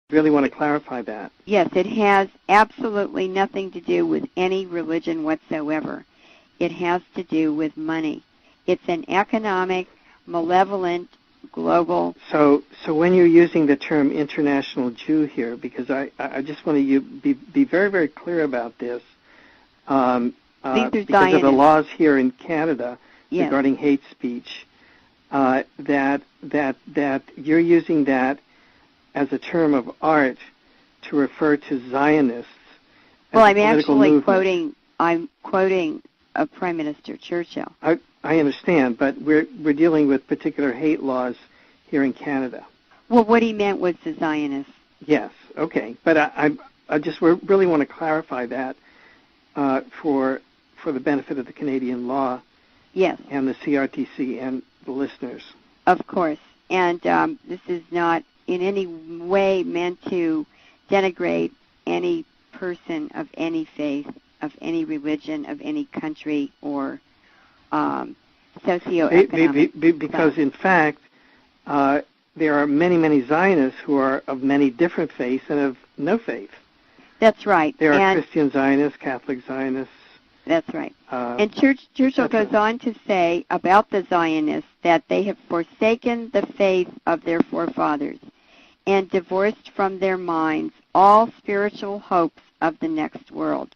really want to clarify that. Yes, it has absolutely nothing to do with any religion whatsoever. It has to do with money. It's an economic, malevolent, global... So when you're using the term international Jew here, because I just want to be very, very clear about this, because of the laws here in Canada regarding hate speech, that you're using that as a term of art to refer to Zionists. Well, I'm actually quoting Prime Minister Churchill. I understand, but we're dealing with particular hate laws here in Canada. Well, what he meant was the Zionists. Yes, okay, but I just really want to clarify that for the benefit of the Canadian law. Yes. And the CRTC and the listeners. Of course, and this is not in any way meant to denigrate any person of any faith, of any religion, of any country, or socioeconomic. Because, in fact, there are many, many Zionists who are of many different faiths and of no faith. That's right. There are Christian Zionists, Catholic Zionists. That's right. And Churchill goes on to say about the Zionists that they have forsaken the faith of their forefathers and divorced from their minds all spiritual hopes of the next world.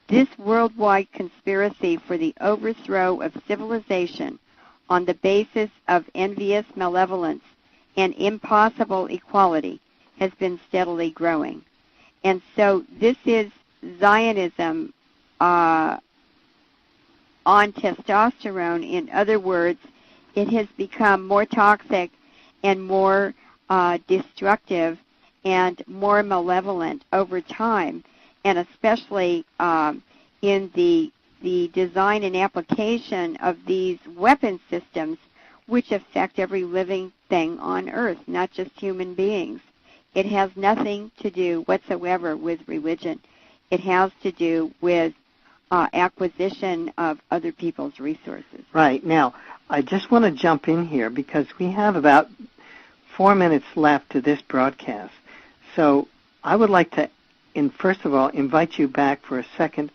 This worldwide conspiracy for the overthrow of civilization on the basis of envious malevolence and impossible equality has been steadily growing. And so this is Zionism on testosterone. In other words, it has become more toxic and more destructive and more malevolent over time, and especially in the design and application of these weapon systems, which affect every living thing on Earth, not just human beings. It has nothing to do whatsoever with religion. It has to do with acquisition of other people's resources. Right. Now, I just want to jump in here because we have about 4 minutes left to this broadcast. So I would like to, first of all, invite you back for a second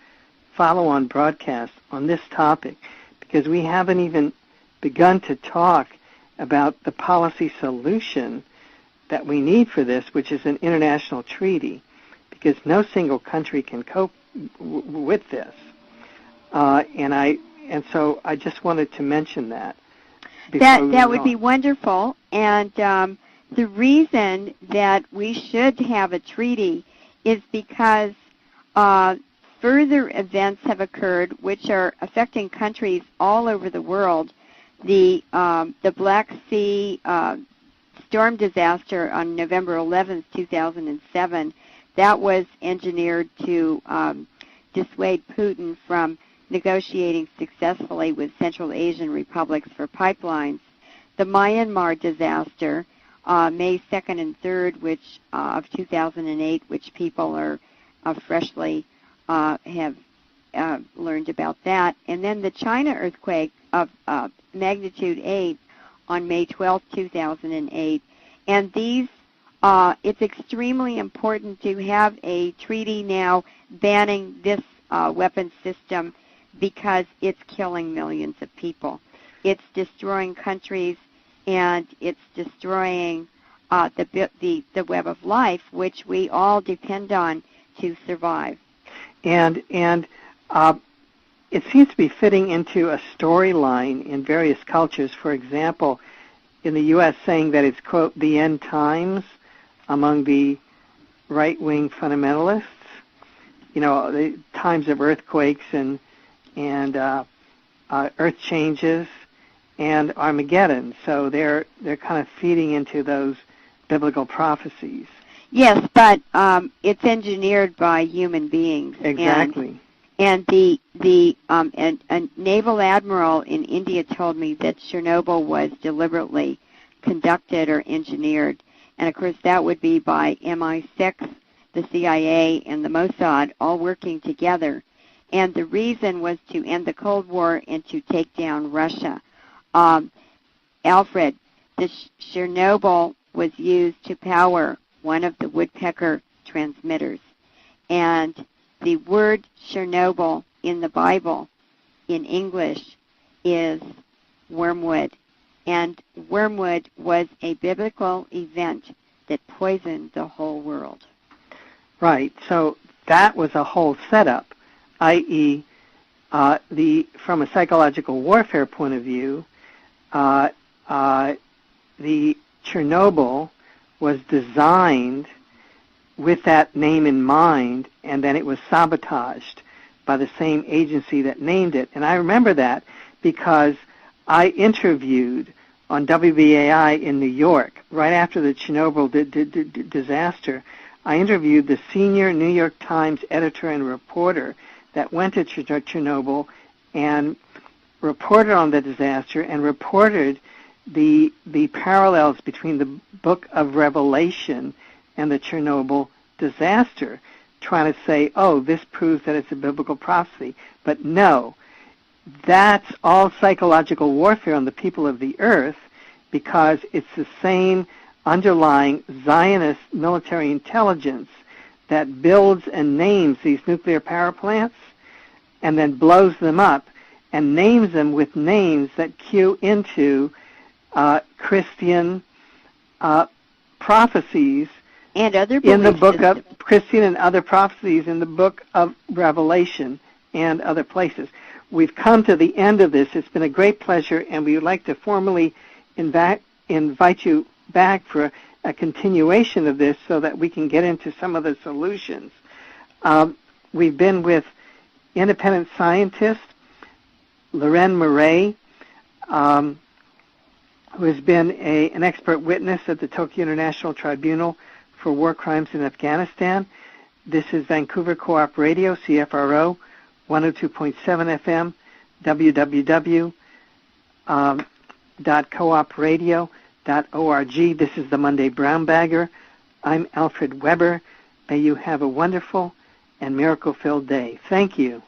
follow-on broadcast on this topic, because we haven't even begun to talk about the policy solution that we need for this, which is an international treaty, because no single country can cope with this. And so I just wanted to mention that. That would be wonderful. And the reason that we should have a treaty is because further events have occurred which are affecting countries all over the world. The Black Sea storm disaster on November 11th, 2007, that was engineered to dissuade Putin from negotiating successfully with Central Asian republics for pipelines. The Myanmar disaster, May 2nd and 3rd, of 2008, which people are freshly have learned about that. And then the China earthquake of magnitude 8 on May 12th, 2008. And these, it's extremely important to have a treaty now banning this weapon system because it's killing millions of people. It's destroying countries, and it's destroying the web of life, which we all depend on to survive. And it seems to be fitting into a storyline in various cultures. For example, in the U.S., saying that it's, quote, the end times among the right-wing fundamentalists. You know, the times of earthquakes and earth changes and Armageddon. So they're kind of feeding into those biblical prophecies. Yes, but it's engineered by human beings. Exactly. And a naval admiral in India told me that Chernobyl was deliberately conducted or engineered. And, of course, that would be by MI6, the CIA, and the Mossad all working together. And the reason was to end the Cold War and to take down Russia. Alfred, the Chernobyl was used to power one of the woodpecker transmitters. And the word Chernobyl in the Bible in English is wormwood. And wormwood was a biblical event that poisoned the whole world. Right. So that was a whole setup, i.e., from a psychological warfare point of view, the Chernobyl was designed with that name in mind, and then it was sabotaged by the same agency that named it. And I remember that because I interviewed on WBAI in New York, right after the Chernobyl disaster. I interviewed the senior New York Times editor and reporter that went to Chernobyl and reported on the disaster and reported the parallels between the book of Revelation and the Chernobyl disaster, trying to say, oh, this proves that it's a biblical prophecy. But no, that's all psychological warfare on the people of the earth, because it's the same underlying Zionist military intelligence that builds and names these nuclear power plants and then blows them up and names them with names that cue into Christian prophecies and other in the book of Christian and other prophecies in the book of Revelation and other places. We've come to the end of this. It's been a great pleasure, and we would like to formally invite you back for a continuation of this so that we can get into some of the solutions. We've been with independent scientist Leuren Moret, who has been an expert witness at the Tokyo International Tribunal for War Crimes in Afghanistan. This is Vancouver Co-op Radio, CFRO, 102.7 FM, www.coopradio.org. This is the Monday Brown Bagger. I'm Alfred Weber. May you have a wonderful and miracle-filled day. Thank you.